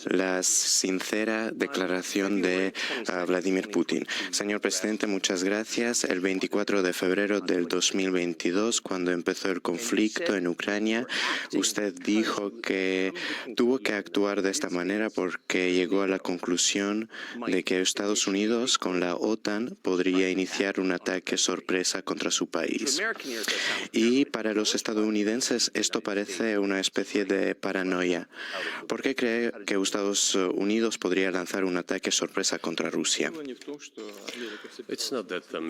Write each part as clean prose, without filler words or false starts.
La sincera declaración de Vladimir Putin. Señor presidente, muchas gracias. El 24 de febrero del 2022, cuando empezó el conflicto en Ucrania, usted dijo que tuvo que actuar de esta manera porque llegó a la conclusión de que Estados Unidos, con la OTAN, podría iniciar un ataque sorpresa contra su país. Y para los estadounidenses esto parece una especie de paranoia. ¿Por qué cree que Estados Unidos podría lanzar un ataque sorpresa contra Rusia?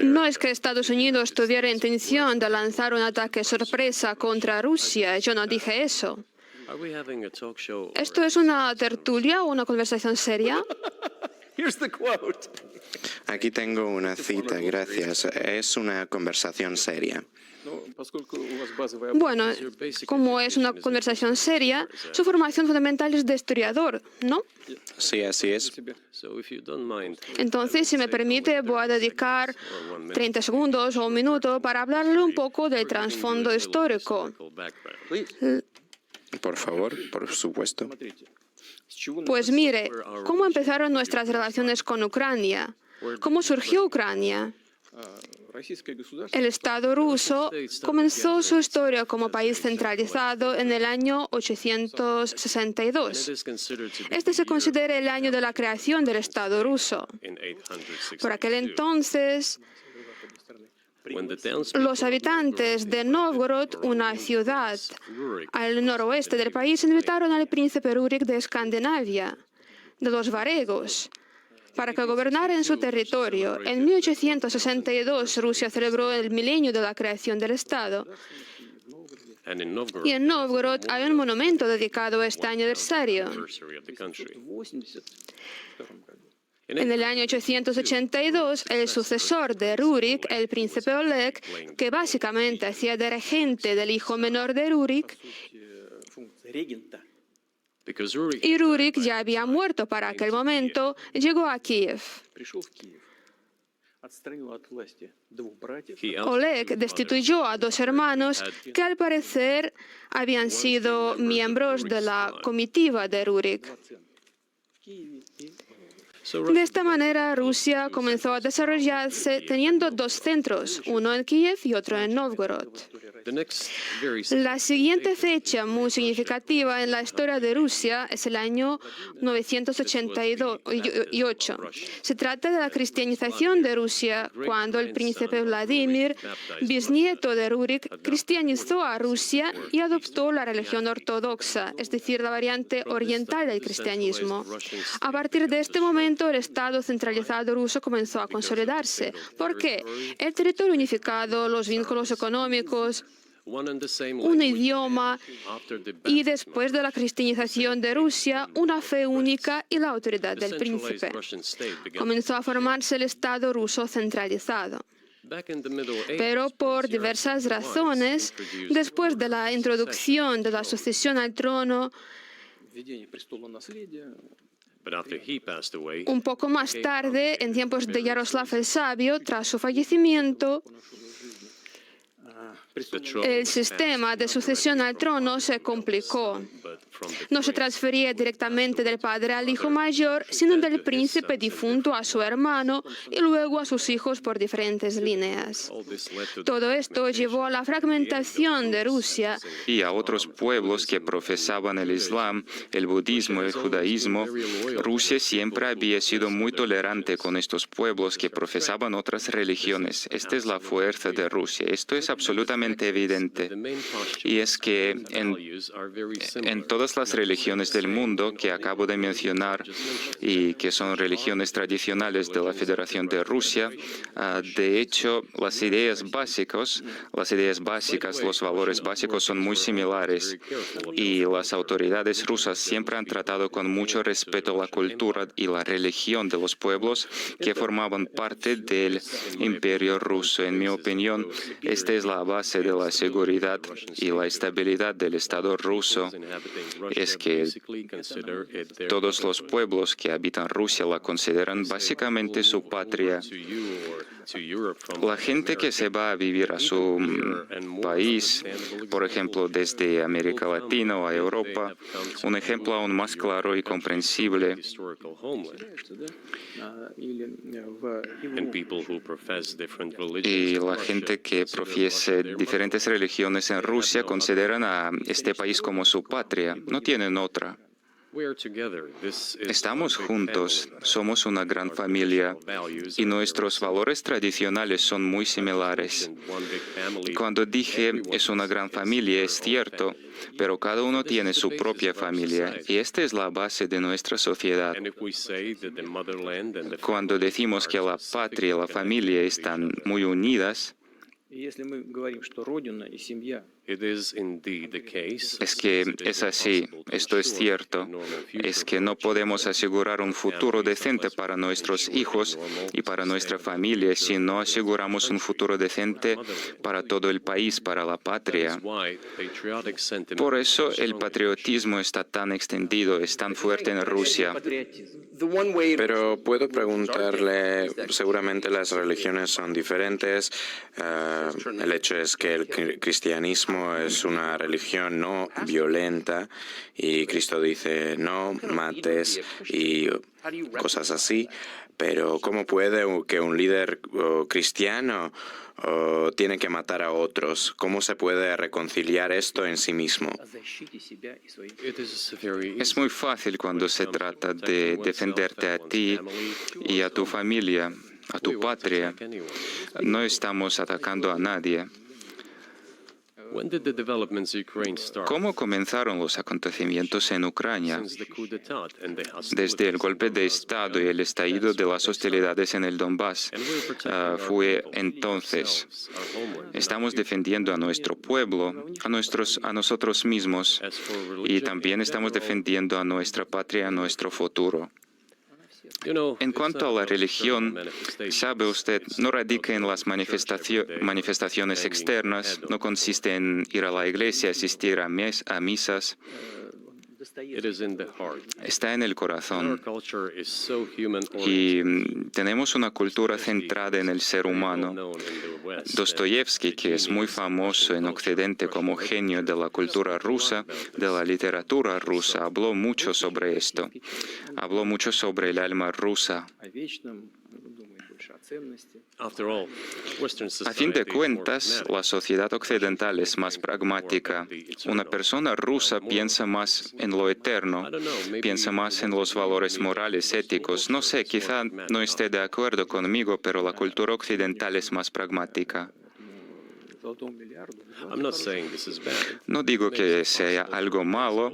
No es que Estados Unidos tuviera intención de lanzar un ataque sorpresa contra Rusia. Yo no dije eso. ¿Esto es una tertulia o una conversación seria? Aquí tengo una cita, gracias. Es una conversación seria. Bueno, como es una conversación seria, su formación fundamental es de historiador, ¿no? Sí, así es. Entonces, si me permite, voy a dedicar 30 segundos o un minuto para hablarle un poco del trasfondo histórico. Por favor, por supuesto. Pues mire, ¿cómo empezaron nuestras relaciones con Ucrania? ¿Cómo surgió Ucrania? El Estado ruso comenzó su historia como país centralizado en el año 862. Este se considera el año de la creación del Estado ruso. Por aquel entonces, los habitantes de Novgorod, una ciudad al noroeste del país, invitaron al príncipe Rurik de Escandinavia, de los varegos, para que gobernara en su territorio. En 1862 Rusia celebró el milenio de la creación del Estado. Y en Novgorod hay un monumento dedicado a este aniversario. En el año 882, el sucesor de Rurik, el príncipe Oleg, que básicamente hacía de regente del hijo menor de Rurik, y Rurik ya había muerto para aquel momento, llegó a Kiev. Oleg destituyó a dos hermanos que al parecer habían sido miembros de la comitiva de Rurik. De esta manera, Rusia comenzó a desarrollarse teniendo dos centros, uno en Kiev y otro en Novgorod. La siguiente fecha muy significativa en la historia de Rusia es el año 988. Se trata de la cristianización de Rusia, cuando el príncipe Vladimir, bisnieto de Rurik, cristianizó a Rusia y adoptó la religión ortodoxa, es decir, la variante oriental del cristianismo. A partir de este momento, el Estado centralizado ruso comenzó a consolidarse. ¿Por qué? El territorio unificado, los vínculos económicos, un idioma y, después de la cristianización de Rusia, una fe única y la autoridad del príncipe. Comenzó a formarse el Estado ruso centralizado. Pero por diversas razones, después de la introducción de la sucesión al trono, un poco más tarde, en tiempos de Yaroslav el Sabio, tras su fallecimiento, el sistema de sucesión al trono se complicó. No se transfería directamente del padre al hijo mayor, sino del príncipe difunto a su hermano y luego a sus hijos por diferentes líneas. Todo esto llevó a la fragmentación de Rusia y a otros pueblos que profesaban el Islam, el budismo, el judaísmo. Rusia siempre había sido muy tolerante con estos pueblos que profesaban otras religiones. Esta es la fuerza de Rusia. Esto es absolutamente evidente. Y es que en todas las religiones del mundo que acabo de mencionar y que son religiones tradicionales de la Federación de Rusia, de hecho, las ideas básicas, los valores básicos son muy similares y las autoridades rusas siempre han tratado con mucho respeto la cultura y la religión de los pueblos que formaban parte del Imperio ruso. En mi opinión, esta es la base base de la seguridad y la estabilidad del Estado ruso es que todos los pueblos que habitan Rusia la consideran básicamente su patria. La gente que se va a vivir a su país, por ejemplo, desde América Latina o a Europa, un ejemplo aún más claro y comprensible y la gente que profiese diferentes religiones en Rusia consideran a este país como su patria, no tienen otra. Estamos juntos, somos una gran familia y nuestros valores tradicionales son muy similares. Cuando dije es una gran familia, es cierto, pero cada uno tiene su propia familia y esta es la base de nuestra sociedad. Cuando decimos que la patria y la familia están muy unidas, es que es así, esto es cierto, es que no podemos asegurar un futuro decente para nuestros hijos y para nuestra familia si no aseguramos un futuro decente para todo el país, para la patria. Por eso el patriotismo está tan extendido, es tan fuerte en Rusia. Pero puedo preguntarle, seguramente las religiones son diferentes. El hecho es que el cristianismo es una religión no violenta y Cristo dice no mates y cosas así. Pero ¿cómo puede que un líder cristiano tiene que matar a otros? ¿Cómo se puede reconciliar esto en sí mismo? Es muy fácil cuando se trata de defenderte a ti y a tu familia, a tu patria. No estamos atacando a nadie. ¿Cómo comenzaron los acontecimientos en Ucrania? Desde el golpe de Estado y el estallido de las hostilidades en el Donbass. Fue entonces. Estamos defendiendo a nuestro pueblo, a nosotros mismos, y también estamos defendiendo a nuestra patria, a nuestro futuro. En cuanto a la religión, sabe usted, no radica en las manifestaciones externas, no consiste en ir a la iglesia, asistir a misas. Está en el corazón. Y tenemos una cultura centrada en el ser humano. Dostoyevsky, que es muy famoso en Occidente como genio de la cultura rusa, de la literatura rusa, habló mucho sobre esto. Habló mucho sobre el alma rusa. A fin de cuentas, la sociedad occidental es más pragmática. Una persona rusa piensa más en lo eterno, piensa más en los valores morales, éticos. No sé, quizá no esté de acuerdo conmigo, pero la cultura occidental es más pragmática. No digo que sea algo malo,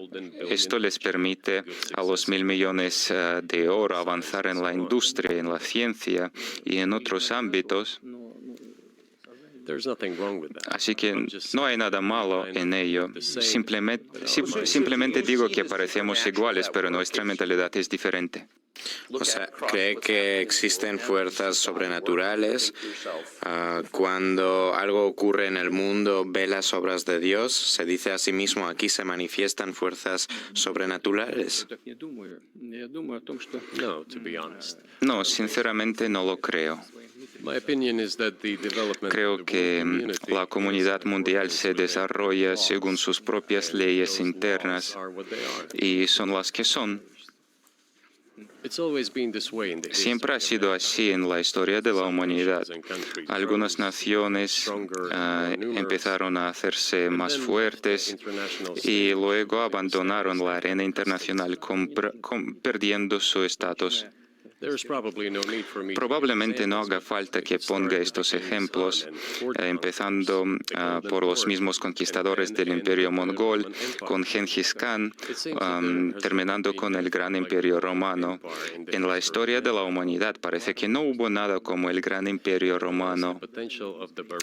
esto les permite a los 1.000 millones de oro avanzar en la industria, en la ciencia y en otros ámbitos. Así que no hay nada malo en ello. Simplemente digo que parecemos iguales, pero nuestra mentalidad es diferente. O sea, ¿cree que existen fuerzas sobrenaturales? Cuando algo ocurre en el mundo, ve las obras de Dios, se dice a sí mismo, aquí se manifiestan fuerzas sobrenaturales. No, sinceramente no lo creo. Creo que la comunidad mundial se desarrolla según sus propias leyes internas y son las que son. Siempre ha sido así en la historia de la humanidad. Algunas naciones empezaron a hacerse más fuertes y luego abandonaron la arena internacional perdiendo su estatus. Probablemente no haga falta que ponga estos ejemplos, empezando por los mismos conquistadores del Imperio Mongol, con Gengis Khan, terminando con el Gran Imperio Romano. En la historia de la humanidad parece que no hubo nada como el Gran Imperio Romano.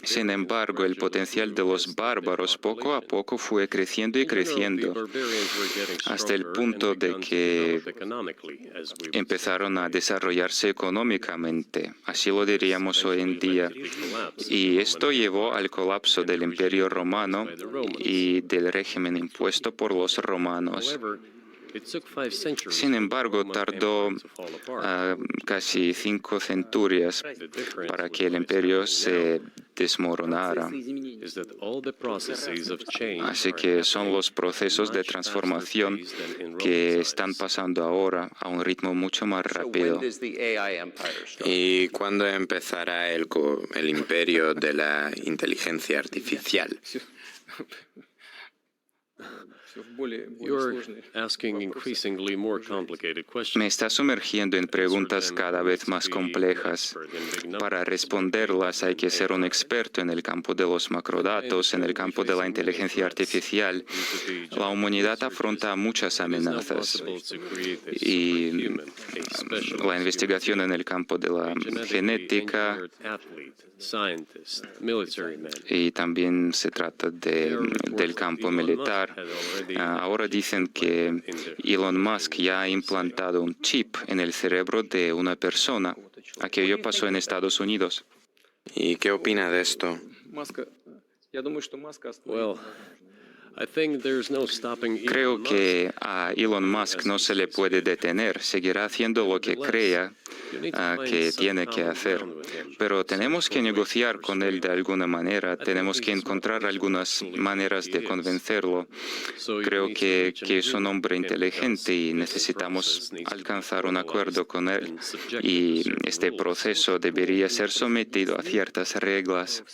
Sin embargo, el potencial de los bárbaros poco a poco fue creciendo y creciendo, hasta el punto de que empezaron a desarrollarse económicamente, así lo diríamos hoy en día. Y esto llevó al colapso del Imperio Romano y del régimen impuesto por los romanos. Sin embargo, tardó casi 5 centurias para que el imperio se desmoronara. Así que son los procesos de transformación que están pasando ahora a un ritmo mucho más rápido. ¿Y cuándo empezará el imperio de la inteligencia artificial? Me está sumergiendo en preguntas cada vez más complejas. Para responderlas hay que ser un experto en el campo de los macrodatos, en el campo de la inteligencia artificial. La humanidad afronta muchas amenazas y la investigación en el campo de la genética y también se trata del campo militar. Ahora dicen que Elon Musk ya ha implantado un chip en el cerebro de una persona. Aquello pasó en Estados Unidos. ¿Y qué opina de esto? Creo que a Elon Musk no se le puede detener, seguirá haciendo lo que crea que tiene que hacer. Pero tenemos que negociar con él de alguna manera, tenemos que encontrar algunas maneras de convencerlo. Creo que es un hombre inteligente y necesitamos alcanzar un acuerdo con él. Y este proceso debería ser sometido a ciertas reglas.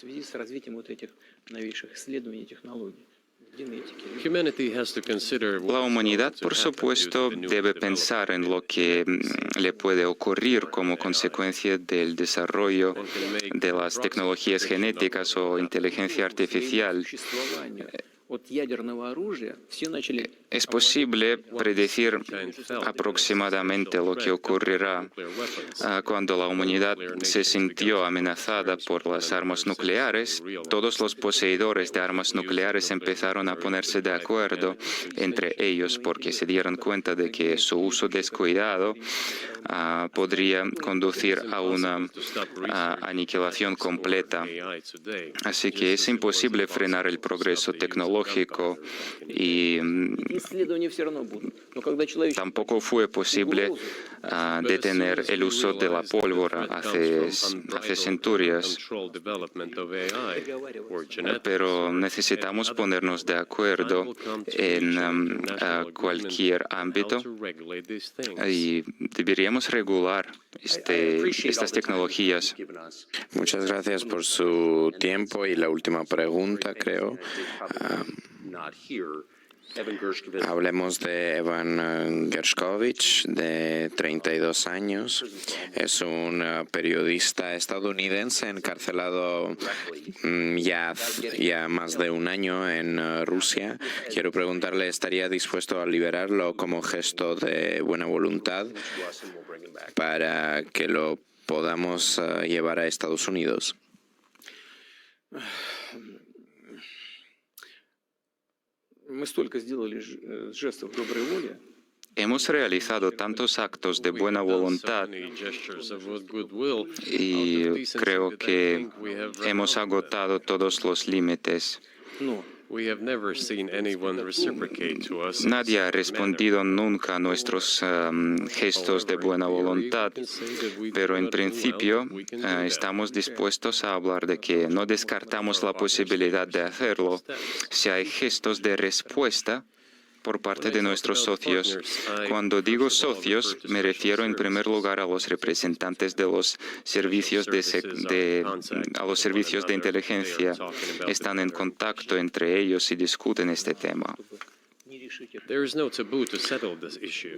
La humanidad, por supuesto, debe pensar en lo que le puede ocurrir como consecuencia del desarrollo de las tecnologías genéticas o inteligencia artificial. Es posible predecir aproximadamente lo que ocurrirá cuando la humanidad se sintió amenazada por las armas nucleares. Todos los poseedores de armas nucleares empezaron a ponerse de acuerdo entre ellos porque se dieron cuenta de que su uso descuidado podría conducir a una aniquilación completa. Así que es imposible frenar el progreso tecnológico y tampoco fue posible detener el uso de la pólvora hace centurias. Pero necesitamos ponernos de acuerdo en cualquier ámbito y deberíamos regular estas tecnologías. Muchas gracias por su tiempo y la última pregunta, creo. Hablemos de Evan Gershkovich, de 32 años. Es un periodista estadounidense encarcelado ya más de un año en Rusia. Quiero preguntarle, ¿estaría dispuesto a liberarlo como gesto de buena voluntad para que lo podamos llevar a Estados Unidos? Hemos realizado tantos actos de buena voluntad y creo que hemos agotado todos los límites. Nadie ha respondido nunca a nuestros gestos de buena voluntad, pero en principio estamos dispuestos a hablar de que no descartamos la posibilidad de hacerlo si hay gestos de respuesta por parte de nuestros socios. Cuando digo socios, me refiero en primer lugar a los representantes de los servicios de inteligencia. Están en contacto entre ellos y discuten este tema.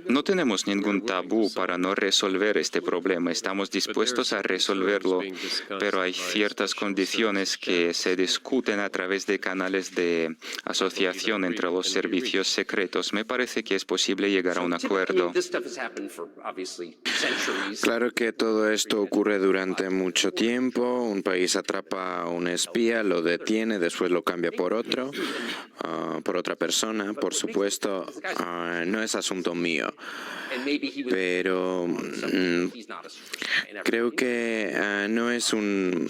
No tenemos ningún tabú para no resolver este problema. Estamos dispuestos a resolverlo, pero hay ciertas condiciones que se discuten a través de canales de asociación entre los servicios secretos. Me parece que es posible llegar a un acuerdo. Claro que todo esto ocurre durante mucho tiempo. Un país atrapa a un espía, lo detiene, después lo cambia por otro, por otra persona. Por supuesto, no es asunto mío. Pero creo que no es un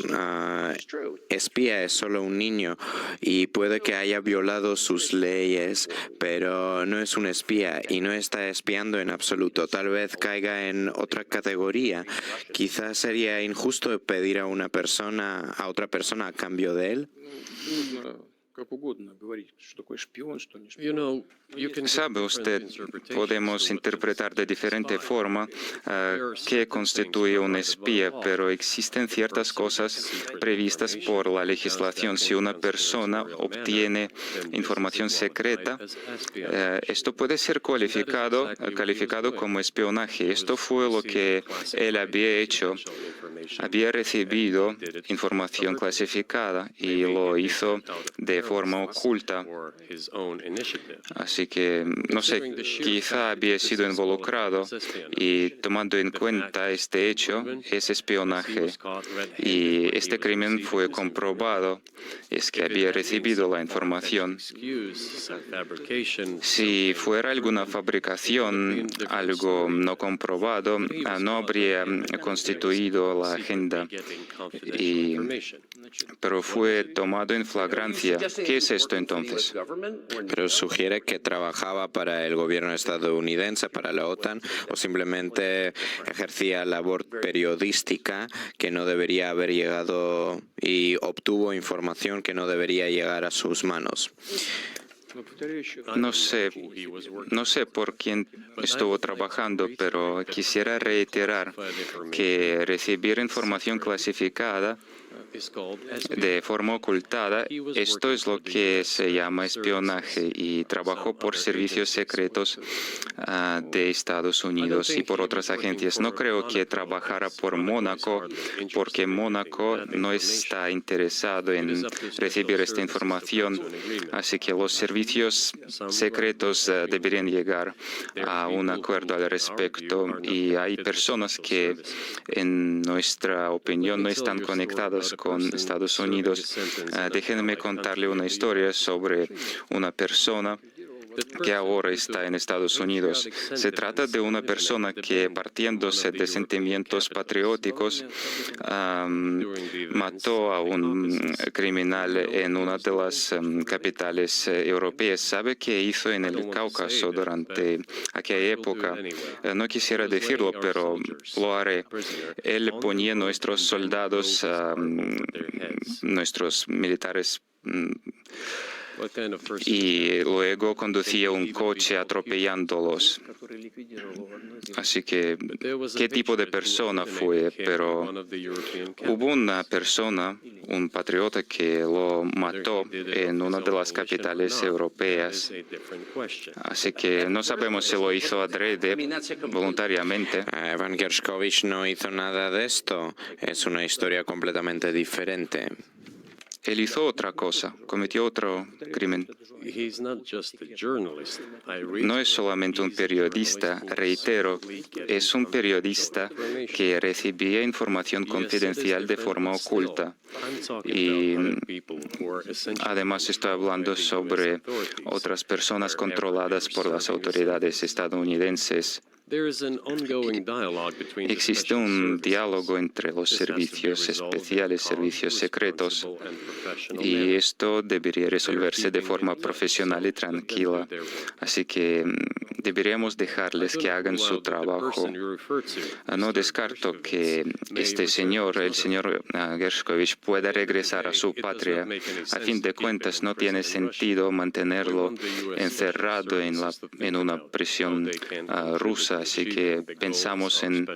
espía, es solo un niño y puede que haya violado sus leyes, pero no es un espía y no está espiando en absoluto. Tal vez caiga en otra categoría. Quizás sería injusto pedir a otra persona a cambio de él. Sabe usted, podemos interpretar de diferente forma qué constituye un espía, pero existen ciertas cosas previstas por la legislación. Si una persona obtiene información secreta, esto puede ser calificado como espionaje. Esto fue lo que él había hecho. Había recibido información clasificada y lo hizo de forma oculta. Así que, no sé, quizá había sido involucrado y tomando en cuenta este hecho, es espionaje. Y este crimen fue comprobado, es que había recibido la información. Si fuera alguna fabricación, algo no comprobado, no habría constituido la agenda. Pero fue tomado en flagrancia. ¿Qué es esto entonces? Pero sugiere que trabajaba para el gobierno estadounidense, para la OTAN, o simplemente ejercía labor periodística que no debería haber llegado y obtuvo información que no debería llegar a sus manos. No sé por quién estuvo trabajando, pero quisiera reiterar que recibir información clasificada de forma ocultada, esto es lo que se llama espionaje y trabajó por servicios secretos de Estados Unidos y por otras agencias. No creo que trabajara por Mónaco, porque Mónaco no está interesado en recibir esta información, así que los servicios secretos deberían llegar a un acuerdo al respecto y hay personas que, en nuestra opinión, no están conectadas con Estados Unidos. Déjenme contarle una historia sobre una persona que ahora está en Estados Unidos. Se trata de una persona que, partiéndose de sentimientos patrióticos, mató a un criminal en una de las capitales europeas. ¿Sabe qué hizo en el Cáucaso durante aquella época? No quisiera decirlo, pero lo haré. Él ponía nuestros soldados, nuestros militares, y luego conducía un coche atropellándolos. Así que, ¿qué tipo de persona fue? Pero hubo una persona, un patriota, que lo mató en una de las capitales europeas. Así que no sabemos si lo hizo adrede, voluntariamente. Evan Gershkovich no hizo nada de esto. Es una historia completamente diferente. Él hizo otra cosa, cometió otro crimen. No es solamente un periodista, reitero, es un periodista que recibía información confidencial de forma oculta. Y además estoy hablando sobre otras personas controladas por las autoridades estadounidenses. Existe un diálogo entre los servicios especiales, servicios secretos, y esto debería resolverse de forma profesional y tranquila. Así que deberíamos dejarles que hagan su trabajo. No descarto que este señor, el señor Gershkovich, pueda regresar a su patria. A fin de cuentas, no tiene sentido mantenerlo encerrado en una prisión rusa. Así que pensamos en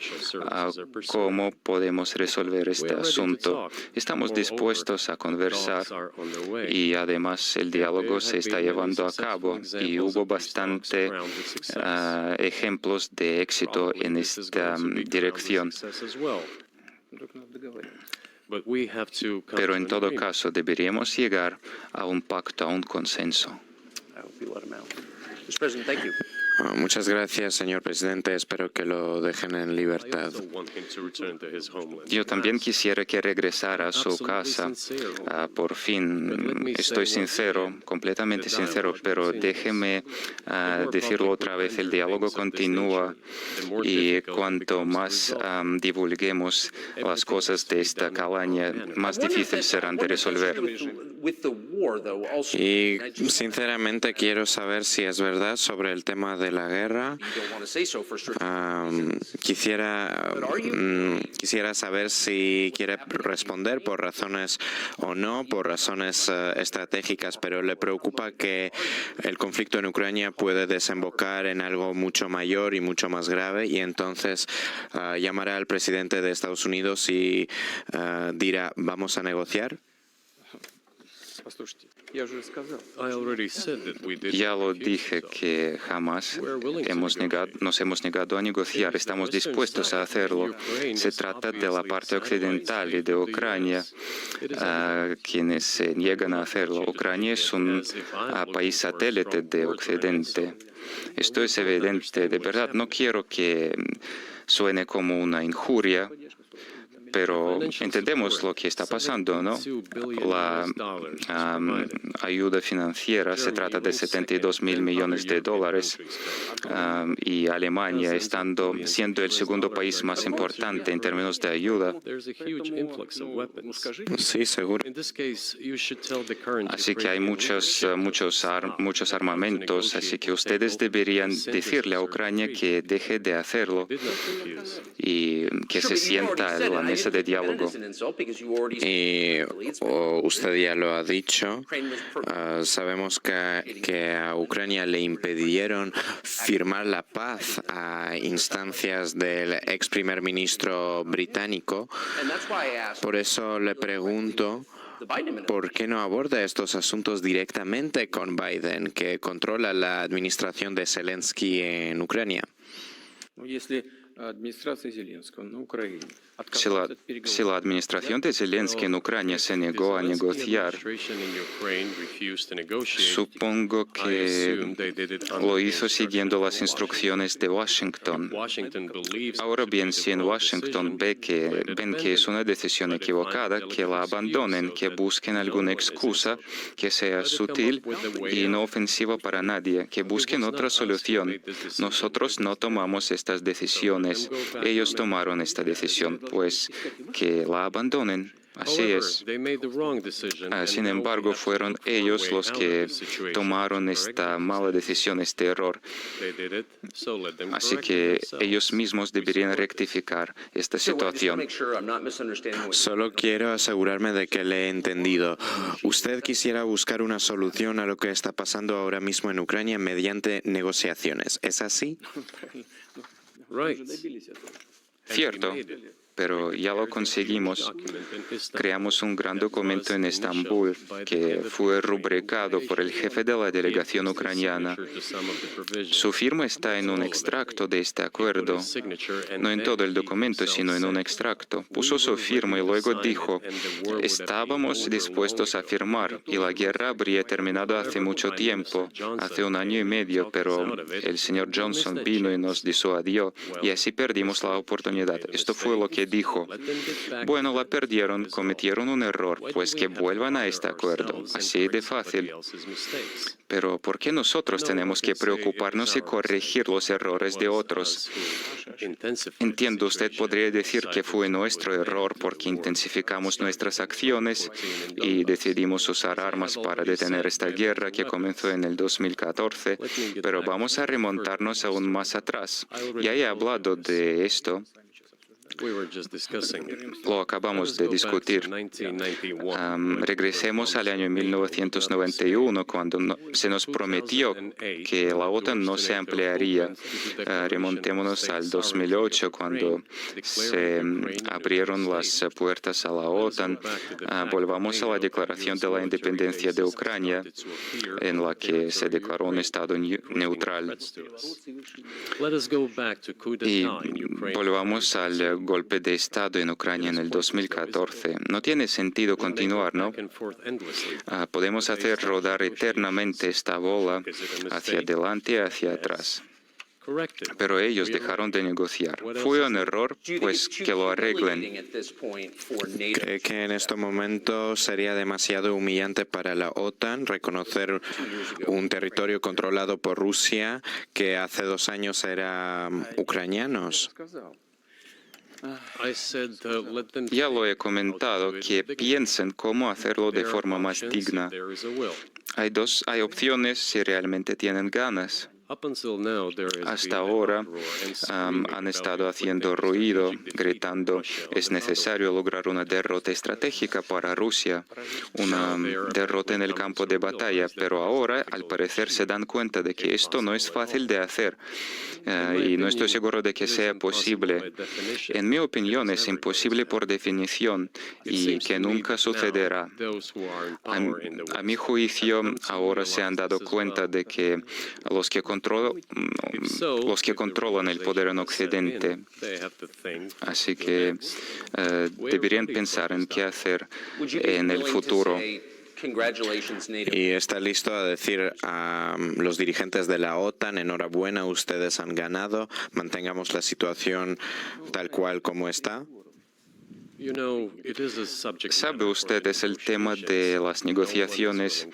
cómo podemos resolver este asunto. Estamos dispuestos a conversar y además el diálogo se está llevando a cabo y hubo bastante ejemplos de éxito en esta dirección. Pero en todo caso deberíamos llegar a un pacto, a un consenso. Muchas gracias, señor presidente. Espero que lo dejen en libertad. Yo también quisiera que regresara a su casa. Por fin, estoy sincero, completamente sincero, pero déjeme decirlo otra vez, el diálogo continúa y cuanto más divulguemos las cosas de esta calaña, más difíciles serán de resolver. Y sinceramente quiero saber si es verdad sobre el tema de la guerra. Quisiera saber si quiere responder por razones o no, por razones estratégicas, pero le preocupa que el conflicto en Ucrania puede desembocar en algo mucho mayor y mucho más grave, y entonces llamará al presidente de Estados Unidos y dirá, ¿vamos a negociar? Ya lo dije que jamás nos hemos negado a negociar. Estamos dispuestos a hacerlo. Se trata de la parte occidental y de Ucrania, quienes se niegan a hacerlo. Ucrania es un país satélite de Occidente. Esto es evidente. De verdad, no quiero que suene como una injuria, pero entendemos lo que está pasando, ¿no? La ayuda financiera se trata de 72.000 millones de dólares y Alemania, siendo el segundo país más importante en términos de ayuda. Sí, seguro. Así que hay muchos armamentos, así que ustedes deberían decirle a Ucrania que deje de hacerlo y que se sienta a la mesa de diálogo. Y usted ya lo ha dicho, sabemos que a Ucrania le impidieron firmar la paz a instancias del ex primer ministro británico. Por eso le pregunto, ¿por qué no aborda estos asuntos directamente con Biden, que controla la administración de Zelensky en Ucrania? Si la administración de Zelensky en Ucrania se negó a negociar, supongo que lo hizo siguiendo las instrucciones de Washington. Ahora bien, si en Washington ven que es una decisión equivocada, que la abandonen, que busquen alguna excusa que sea sutil y no ofensiva para nadie, que busquen otra solución. Nosotros no tomamos estas decisiones, ellos tomaron esta decisión, pues que la abandonen. Así es. Sin embargo, fueron ellos los que tomaron esta mala decisión, este error. Así que ellos mismos deberían rectificar esta situación. Solo quiero asegurarme de que le he entendido. Usted quisiera buscar una solución a lo que está pasando ahora mismo en Ucrania mediante negociaciones. ¿Es así? Cierto, pero ya lo conseguimos. Creamos un gran documento en Estambul que fue rubricado por el jefe de la delegación ucraniana. Su firma está en un extracto de este acuerdo, no en todo el documento, sino en un extracto. Puso su firma y luego dijo, estábamos dispuestos a firmar y la guerra habría terminado hace mucho tiempo, hace 1 año y medio, pero el señor Johnson vino y nos disuadió y así perdimos la oportunidad. Esto fue lo que dijo. Bueno, la perdieron, cometieron un error, pues que vuelvan a este acuerdo. Así de fácil. Pero ¿por qué nosotros tenemos que preocuparnos y corregir los errores de otros? Entiendo, usted podría decir que fue nuestro error porque intensificamos nuestras acciones y decidimos usar armas para detener esta guerra que comenzó en el 2014, pero vamos a remontarnos aún más atrás. Ya he hablado de esto. Lo acabamos de discutir. Regresemos al año 1991, cuando se nos prometió que la OTAN no se ampliaría. Remontémonos al 2008, cuando se abrieron las puertas a la OTAN. Volvamos a la Declaración de la Independencia de Ucrania, en la que se declaró un Estado neutral. Y volvamos al golpe de Estado en Ucrania en el 2014. No tiene sentido continuar, ¿no? Podemos hacer rodar eternamente esta bola hacia adelante y hacia atrás. pero ellos dejaron de negociar. Fue un error, pues que lo arreglen. ¿Cree que en este momento sería demasiado humillante para la OTAN reconocer un territorio controlado por Rusia que hace 2 años era ucranianos? Ya lo he comentado, que piensen cómo hacerlo de forma más digna. Hay opciones si realmente tienen ganas. Hasta ahora han estado haciendo ruido, gritando, es necesario lograr una derrota estratégica para Rusia, una derrota en el campo de batalla, pero ahora al parecer se dan cuenta de que esto no es fácil de hacer y no estoy seguro de que sea posible. En mi opinión es imposible por definición y que nunca sucederá. A mi juicio, ahora se han dado cuenta de que los que controlan el poder en Occidente. Así que deberían pensar en qué hacer en el futuro. ¿Y está listo a decir a los dirigentes de la OTAN, enhorabuena, ustedes han ganado, mantengamos la situación tal cual como está? Sabe usted, es el tema de las negociaciones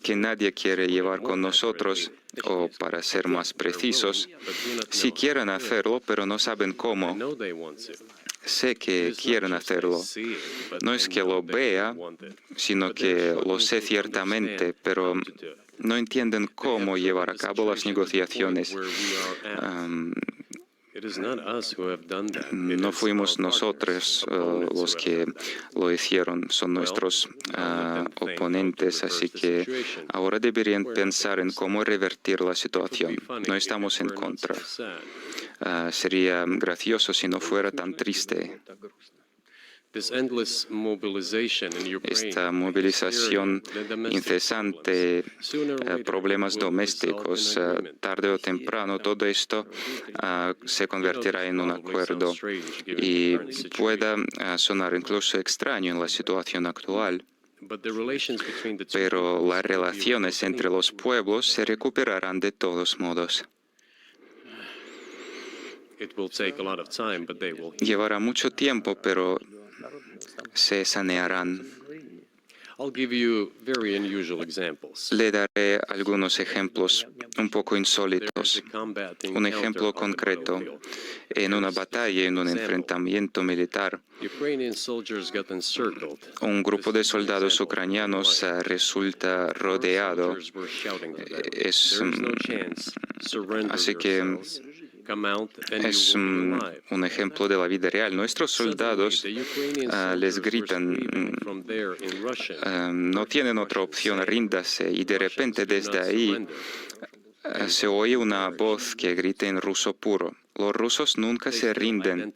que nadie quiere llevar con nosotros, o para ser más precisos, si quieren hacerlo, pero no saben cómo. Sé que quieren hacerlo. No es que lo vea, sino que lo sé ciertamente, pero no entienden cómo llevar a cabo las negociaciones. No fuimos nosotros los que lo hicieron, son nuestros oponentes, así que ahora deberían pensar en cómo revertir la situación. No estamos en contra. Sería gracioso si no fuera tan triste. Esta movilización incesante, problemas domésticos, tarde o temprano, todo esto se convertirá en un acuerdo y pueda sonar incluso extraño en la situación actual. Pero las relaciones entre los pueblos se recuperarán de todos modos. Llevará mucho tiempo, pero se sanearán. Le daré algunos ejemplos un poco insólitos. Un ejemplo concreto. En una batalla, en un enfrentamiento militar, un grupo de soldados ucranianos resulta rodeado. Así que es un ejemplo de la vida real. Nuestros soldados les gritan, no tienen otra opción, ríndase. Y de repente desde ahí se oye una voz que grita en ruso puro. Los rusos nunca se rinden.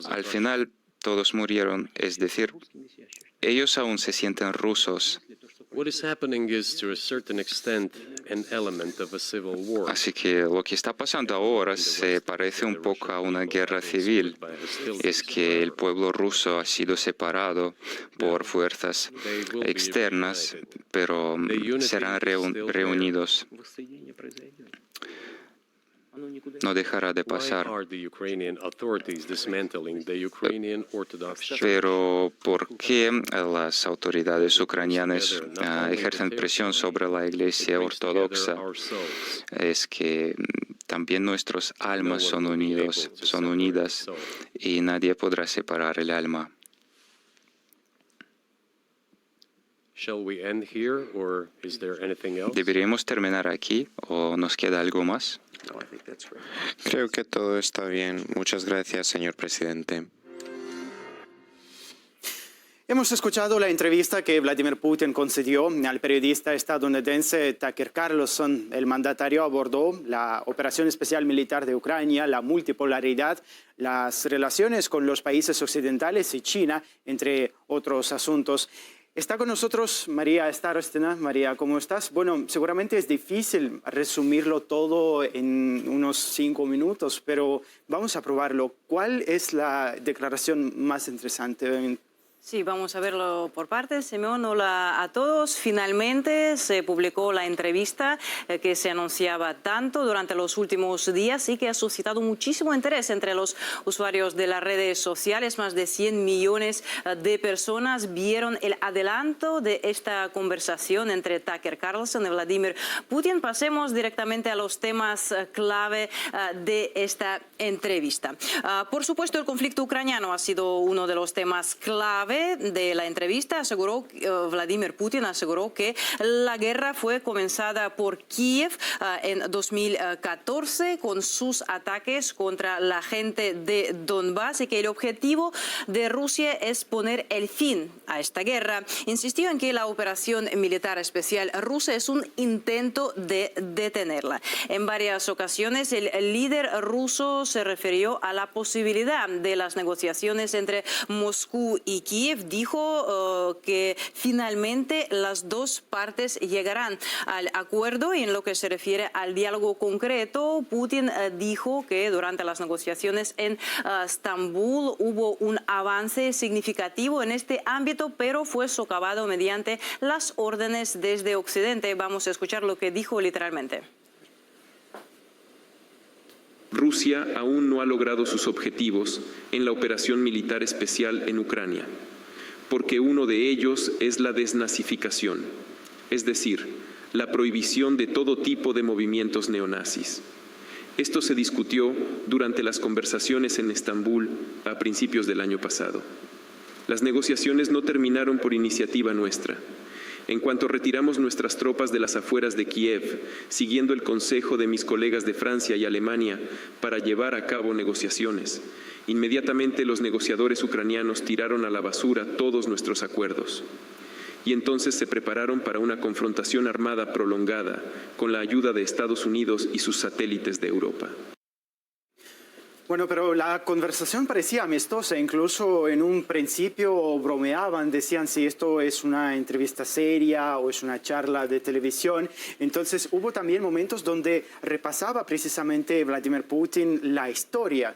Al final todos murieron, es decir, ellos aún se sienten rusos. Así que lo que está pasando ahora se parece un poco a una guerra civil. Es que el pueblo ruso ha sido separado por fuerzas externas, pero serán reunidos. No dejará de pasar. Pero ¿por qué las autoridades ucranianas ejercen presión sobre la Iglesia Ortodoxa? Es que también nuestras almas son unidas, y nadie podrá separar el alma. ¿Deberíamos terminar aquí o nos queda algo más? Creo que todo está bien. Muchas gracias, señor presidente. Hemos escuchado la entrevista que Vladimir Putin concedió al periodista estadounidense Tucker Carlson. El mandatario abordó la operación especial militar de Ucrania, la multipolaridad, las relaciones con los países occidentales y China, entre otros asuntos. Está con nosotros María Starostina. María, ¿cómo estás? Bueno, seguramente es difícil resumirlo todo en unos 5 minutos, pero vamos a probarlo. ¿Cuál es la declaración más interesante Sí, vamos a verlo por partes. Simeón, hola a todos. Finalmente se publicó la entrevista que se anunciaba tanto durante los últimos días y que ha suscitado muchísimo interés entre los usuarios de las redes sociales. Más de 100 millones de personas vieron el adelanto de esta conversación entre Tucker Carlson y Vladimir Putin. Pasemos directamente a los temas clave de esta entrevista. Por supuesto, el conflicto ucraniano ha sido uno de los temas clave de la entrevista. Vladimir Putin aseguró que la guerra fue comenzada por Kiev en 2014 con sus ataques contra la gente de Donbass y que el objetivo de Rusia es poner el fin a esta guerra. Insistió en que la operación militar especial rusa es un intento de detenerla. En varias ocasiones el líder ruso se refirió a la posibilidad de las negociaciones entre Moscú y Kiev. Dijo que finalmente las dos partes llegarán al acuerdo y en lo que se refiere al diálogo concreto, Putin dijo que durante las negociaciones en Estambul hubo un avance significativo en este ámbito, pero fue socavado mediante las órdenes desde Occidente. Vamos a escuchar lo que dijo literalmente. Rusia aún no ha logrado sus objetivos en la operación militar especial en Ucrania, porque uno de ellos es la desnazificación, es decir, la prohibición de todo tipo de movimientos neonazis. Esto se discutió durante las conversaciones en Estambul a principios del año pasado. Las negociaciones no terminaron por iniciativa nuestra. En cuanto retiramos nuestras tropas de las afueras de Kiev, siguiendo el consejo de mis colegas de Francia y Alemania para llevar a cabo negociaciones, inmediatamente los negociadores ucranianos tiraron a la basura todos nuestros acuerdos. Y entonces se prepararon para una confrontación armada prolongada con la ayuda de Estados Unidos y sus satélites de Europa. Bueno, pero la conversación parecía amistosa, incluso en un principio bromeaban, decían si esto es una entrevista seria o es una charla de televisión. Entonces hubo también momentos donde repasaba precisamente Vladimir Putin la historia.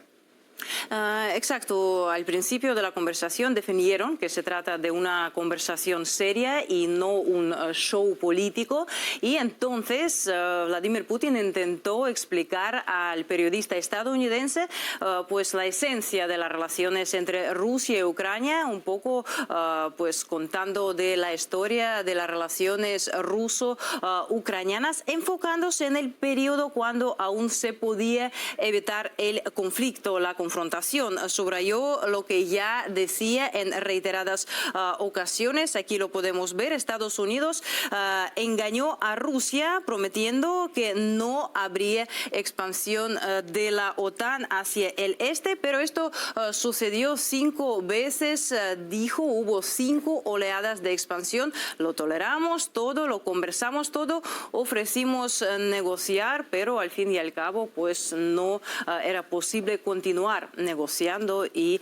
Exacto. Al principio de la conversación defendieron que se trata de una conversación seria y no un show político. Y entonces Vladimir Putin intentó explicar al periodista estadounidense pues la esencia de las relaciones entre Rusia y Ucrania, un poco pues contando de la historia de las relaciones ruso-ucranianas, enfocándose en el periodo cuando aún se podía evitar el conflicto, la confrontación. Subrayó lo que ya decía en reiteradas ocasiones. Aquí lo podemos ver. Estados Unidos engañó a Rusia prometiendo que no habría expansión de la OTAN hacia el este, pero esto sucedió 5 veces. Dijo, hubo 5 oleadas de expansión. Lo toleramos todo, lo conversamos todo, ofrecimos negociar, pero al fin y al cabo pues no era posible continuar negociando y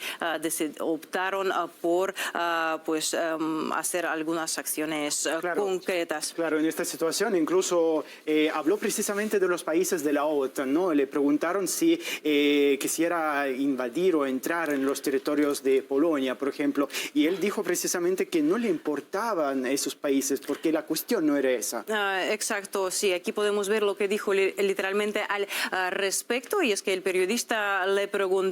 optaron por hacer algunas acciones concretas. Claro, en esta situación incluso habló precisamente de los países de la OTAN, ¿no? Le preguntaron si quisiera invadir o entrar en los territorios de Polonia, por ejemplo, y él dijo precisamente que no le importaban esos países porque la cuestión no era esa. Exacto, sí, aquí podemos ver lo que dijo literalmente al respecto, y es que el periodista le preguntó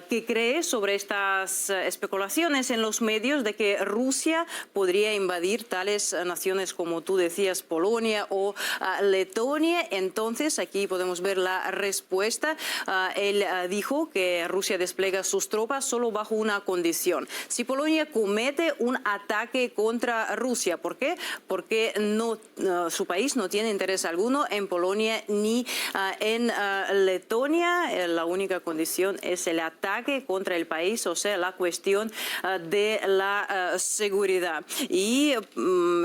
qué cree sobre estas especulaciones en los medios de que Rusia podría invadir tales naciones como tú decías, Polonia o Letonia. Entonces aquí podemos ver la respuesta. Él dijo que Rusia despliega sus tropas solo bajo una condición: si Polonia comete un ataque contra Rusia. ¿Por qué? Porque su país no tiene interés alguno en Polonia ni en Letonia. La única condición es el ataque contra el país, o sea, la cuestión de la seguridad. Y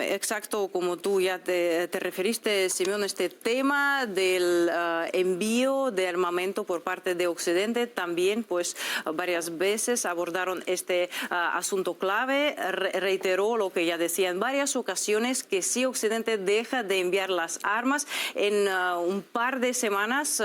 exacto, como tú ya te referiste, Simeón, este tema del envío de armamento por parte de Occidente, también pues varias veces abordaron este asunto clave. Reiteró lo que ya decía en varias ocasiones, que si Occidente deja de enviar las armas, en un par de semanas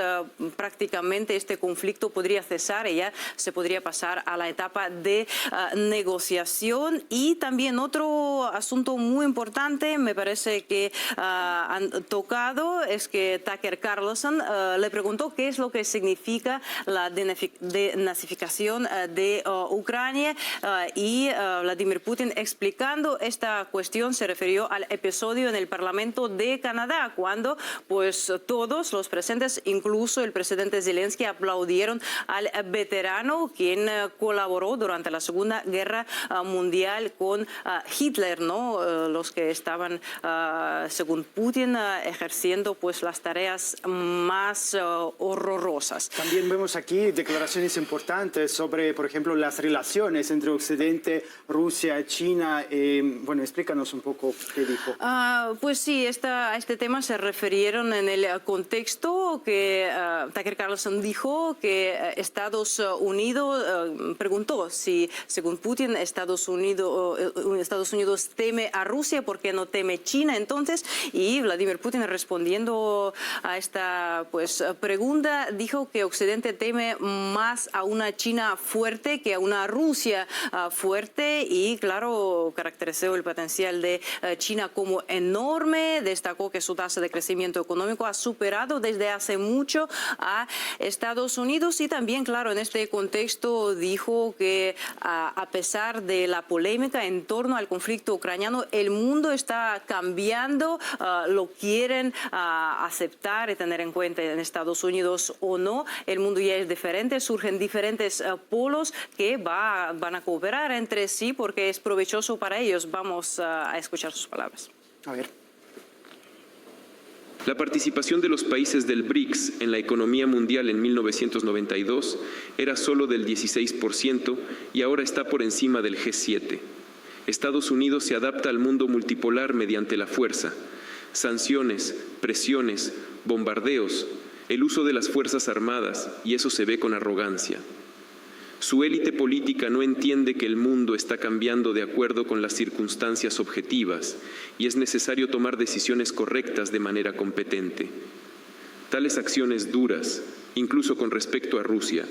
prácticamente este conflicto conflicto podría cesar y ya se podría pasar a la etapa de negociación. Y también otro asunto muy importante, me parece que han tocado, es que Tucker Carlson le preguntó qué es lo que significa la denazificación de Ucrania y Vladimir Putin, explicando esta cuestión, se refirió al episodio en el Parlamento de Canadá, cuando pues todos los presentes, incluso el presidente Zelensky, aplaudieron al veterano quien colaboró durante la Segunda Guerra Mundial con Hitler, ¿no? Los que estaban, según Putin, ejerciendo pues las tareas más horrorosas. También vemos aquí declaraciones importantes sobre, por ejemplo, las relaciones entre Occidente, Rusia, China. Bueno, explícanos un poco qué dijo. Pues sí, a este tema se refirieron en el contexto que Tucker Carlson dijo que Estados Unidos preguntó si, según Putin, Estados Unidos teme a Rusia, ¿por qué no teme China entonces? Y Vladimir Putin, respondiendo a esta pues pregunta, dijo que Occidente teme más a una China fuerte que a una Rusia fuerte, y claro, caracterizó el potencial de China como enorme. Destacó que su tasa de crecimiento económico ha superado desde hace mucho a Estados Unidos, y también, claro, en este contexto dijo que a pesar de la polémica en torno al conflicto ucraniano, el mundo está cambiando, lo quieren aceptar y tener en cuenta en Estados Unidos o no. El mundo ya es diferente, surgen diferentes polos que van a cooperar entre sí porque es provechoso para ellos. Vamos a escuchar sus palabras. A ver. La participación de los países del BRICS en la economía mundial en 1992 era solo del 16% y ahora está por encima del G7. Estados Unidos se adapta al mundo multipolar mediante la fuerza, sanciones, presiones, bombardeos, el uso de las fuerzas armadas, y eso se ve con arrogancia. Su élite política no entiende que el mundo está cambiando de acuerdo con las circunstancias objetivas y es necesario tomar decisiones correctas de manera competente. Tales acciones duras, incluso con respecto a Rusia,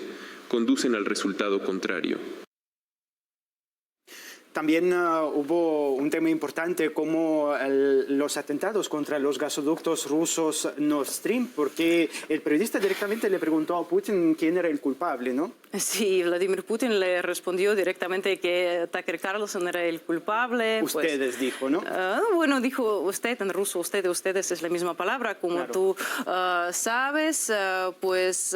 conducen al resultado contrario. También hubo un tema importante como los atentados contra los gasoductos rusos Nord Stream, porque el periodista directamente le preguntó a Putin quién era el culpable, ¿no? Sí, Vladimir Putin le respondió directamente que Tucker Carlson era el culpable. Ustedes, pues, dijo, ¿no? Bueno, dijo usted, en ruso ustedes es la misma palabra, como claro. tú sabes, pues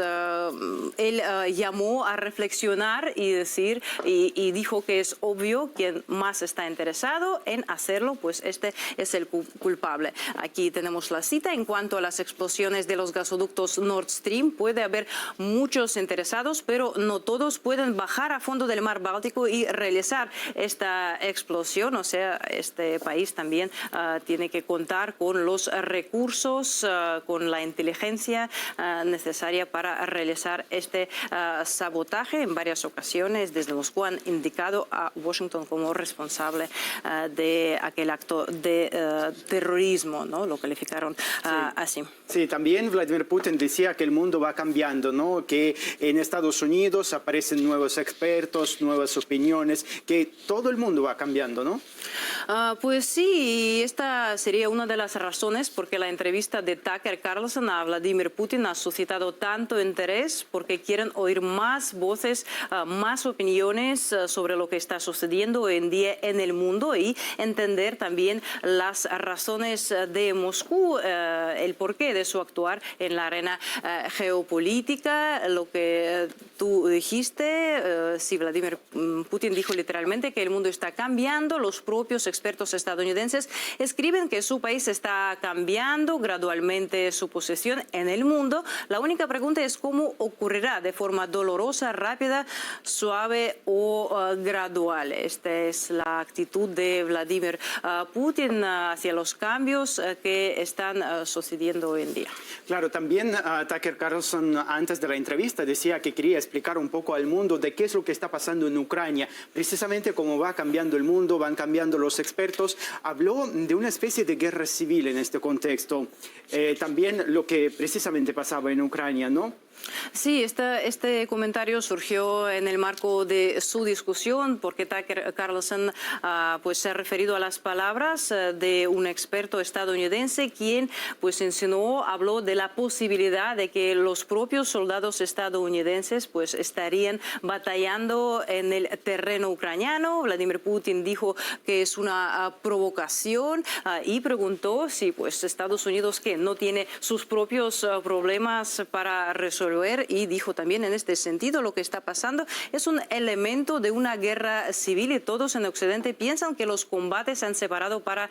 él llamó a reflexionar y decir, y dijo que es obvio quien más está interesado en hacerlo, pues este es el culpable. Aquí tenemos la cita. En cuanto a las explosiones de los gasoductos Nord Stream, puede haber muchos interesados, pero no todos pueden bajar a fondo del mar Báltico y realizar esta explosión. O sea, este país también tiene que contar con los recursos, con la inteligencia necesaria para realizar este sabotaje en varias ocasiones, desde los cuales han indicado a Washington como responsable de aquel acto de terrorismo, ¿no? Lo calificaron así. Sí, también Vladimir Putin decía que el mundo va cambiando, ¿no? Que en Estados Unidos aparecen nuevos expertos, nuevas opiniones, que todo el mundo va cambiando, ¿no? Pues sí, esta sería una de las razones porque la entrevista de Tucker Carlson a Vladimir Putin ha suscitado tanto interés, porque quieren oír más voces, más opiniones sobre lo que está sucediendo hoy en día en el mundo y entender también las razones de Moscú, el porqué de su actuar en la arena geopolítica. Lo que tú dijiste, sí, Vladimir Putin dijo literalmente que el mundo está cambiando. Los propios expertos estadounidenses escriben que su país está cambiando gradualmente su posición en el mundo. La única pregunta es cómo ocurrirá, de forma dolorosa, rápida, suave o gradual. Esta es la actitud de Vladimir Putin hacia los cambios que están sucediendo hoy en día. Claro, también Tucker Carlson antes de la entrevista decía que quería explicar un poco al mundo de qué es lo que está pasando en Ucrania, precisamente cómo va cambiando el mundo, van cambiando los expertos. Habló de una especie de guerra civil en este contexto, también lo que precisamente pasaba en Ucrania, ¿no? Sí, este comentario surgió en el marco de su discusión porque Tucker Carlson pues se ha referido a las palabras de un experto estadounidense quien pues insinuó, habló de la posibilidad de que los propios soldados estadounidenses pues estarían batallando en el terreno ucraniano. Vladimir Putin dijo que es una provocación y preguntó si pues Estados Unidos que no tiene sus propios problemas para resolver, y dijo también en este sentido lo que está pasando es un elemento de una guerra civil y todos en Occidente piensan que los combates han separado para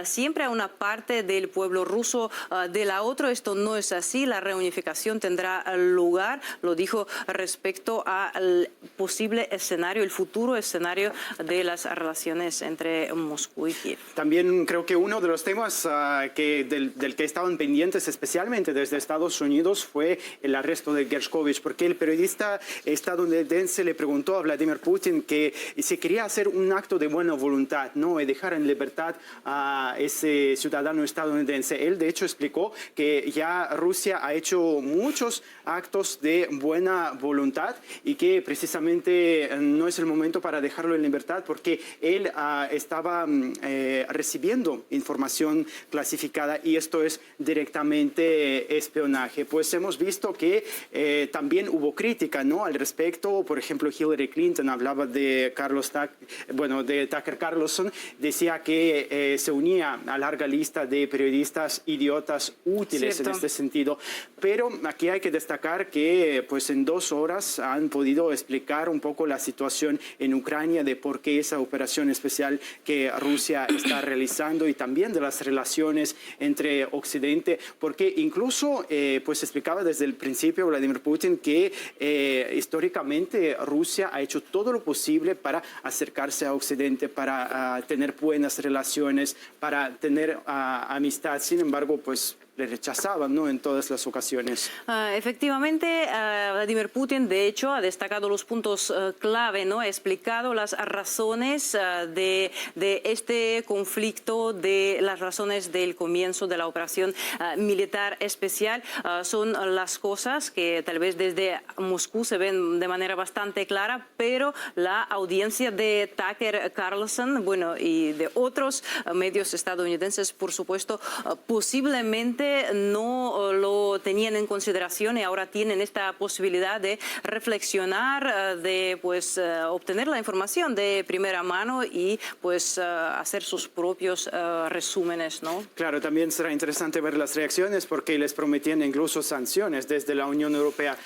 siempre a una parte del pueblo ruso de la otra. Esto no es así, la reunificación tendrá lugar, lo dijo respecto al posible escenario, el futuro escenario de las relaciones entre Moscú y Kiev. También creo que uno de los temas del que estaban pendientes especialmente desde Estados Unidos fue el arresto de Gershkovich, porque el periodista estadounidense le preguntó a Vladimir Putin que si quería hacer un acto de buena voluntad, ¿no? Y dejar en libertad a ese ciudadano estadounidense. Él de hecho explicó que ya Rusia ha hecho muchos actos de buena voluntad y que precisamente no es el momento para dejarlo en libertad porque él estaba recibiendo información clasificada y esto es directamente espionaje. Pues hemos visto que también hubo crítica, ¿no? Al respecto. Por ejemplo, Hillary Clinton hablaba de Tucker Carlson, decía que se unía a larga lista de periodistas idiotas útiles. Cierto. En este sentido. Pero aquí hay que destacar que pues en 2 horas han podido explicar un poco la situación en Ucrania de por qué esa operación especial que Rusia está realizando y también de las relaciones entre Occidente, porque incluso pues explicaba desde el principio Vladimir Putin que históricamente Rusia ha hecho todo lo posible para acercarse a Occidente, para tener buenas relaciones, para tener amistad. Sin embargo, pues le rechazaban, ¿no? En todas las ocasiones. Efectivamente, Vladimir Putin, de hecho, ha destacado los puntos clave, ¿no? Ha explicado las razones de este conflicto, de las razones del comienzo de la operación militar especial. Son las cosas que tal vez desde Moscú se ven de manera bastante clara, pero la audiencia de Tucker Carlson, bueno, y de otros medios estadounidenses, por supuesto, posiblemente no lo tenían en consideración y ahora tienen esta posibilidad de reflexionar, de pues obtener la información de primera mano y pues hacer sus propios resúmenes, ¿no? Claro, también será interesante ver las reacciones porque les prometían incluso sanciones desde la Unión Europea.